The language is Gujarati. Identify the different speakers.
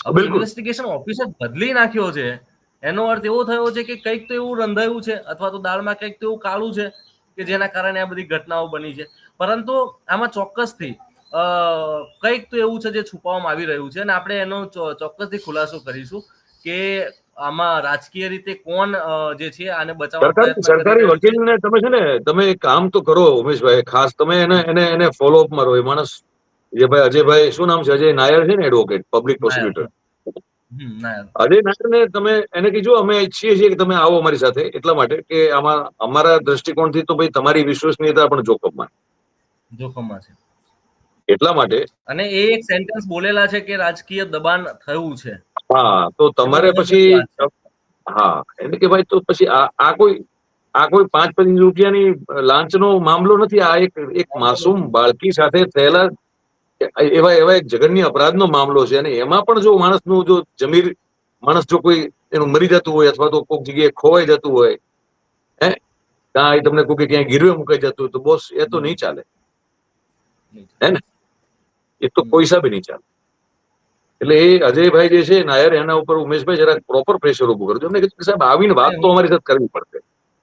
Speaker 1: હવે
Speaker 2: બિલકુલ.
Speaker 1: ઇન્વેસ્ટિગેશન ઓફિસર બદલી નાખ્યો છે એનો અર્થ એવો થયો છે કે કંઈક તો એવું રંધાયું છે અથવા તો દાળમાં કંઈક તો એવું કાળું છે કે જેના કારણે આ બધી ઘટનાઓ બની છે. પરંતુ આમાં ચોક્કસથી કંઈક તો એવું છે જે છુપાવવામાં આવી રહ્યું છે અને આપણે એનો ચોક્કસથી ખુલાસો કરીશું કે આમાં રાજકીય રીતે કોણ જે છે આને બચાવવાનો પ્રયત્ન કરી
Speaker 2: સરકારી
Speaker 1: રહ્યું છે.
Speaker 2: વકીલને તમે છે ને, તમે એક કામ તો કરો ઉમેશભાઈ, ખાસ તમે એને ફોલોઅપ મારો. એ માણસ જે ભાઈ અજયભાઈ, શું નામ છે, અજય નાયર છે ને, advocate public
Speaker 1: Nair.
Speaker 2: Prosecutor.
Speaker 1: Nair.
Speaker 2: Ajay નાયરને તમે એને કીજો, અમે ઈચ્છીએ છીએ કે તમે આવો અમારી સાથે, એટલા માટે કે આમાં અમારા દ્રષ્ટિકોણથી તો ભાઈ તમારી વિશ્વસનીયતા પણ જોખમમાં
Speaker 1: છે.
Speaker 2: એટલા માટે.
Speaker 1: અને એ એક સેન્ટેન્સ બોલેલા છે કે રાજકીય દબાણ થયું છે.
Speaker 2: હા, તો
Speaker 1: એ બહુ
Speaker 2: તમારે
Speaker 1: અગત્યની
Speaker 2: પછી,
Speaker 1: વાત છે.
Speaker 2: હા, એટલે કે ભાઈ તો પછી આ કોઈ 5-5 રૂપિયાની લાંચનો મામલો નથી. આ એક માસૂમ બાળકી સાથે થયેલા એવા એક જઘન્ય અપરાધનો મામલો છે. અને એમાં પણ જો માણસનું જો જમીર માણસ જો કોઈ એનું મરી જતું હોય અથવા તો કોઈક જગ્યાએ ખોવાઈ જતું હોય, હે, ત્યાં તમને કોઈ ક્યાંય ગીરવે મુકાઈ જતું હોય, તો બોસ એ તો નહીં ચાલે, હે ને? એ તો કોઈ હિસાબે નહીં ચાલે. એટલે એ અજયભાઈ જે છે નાયર, એના ઉપર ઉમેશભાઈ જરાક પ્રોપર પ્રેશર ઉભું કરજો. એમને કીધું કે સાહેબ આવીને વાત તો અમારી સાથે કરવી પડશે.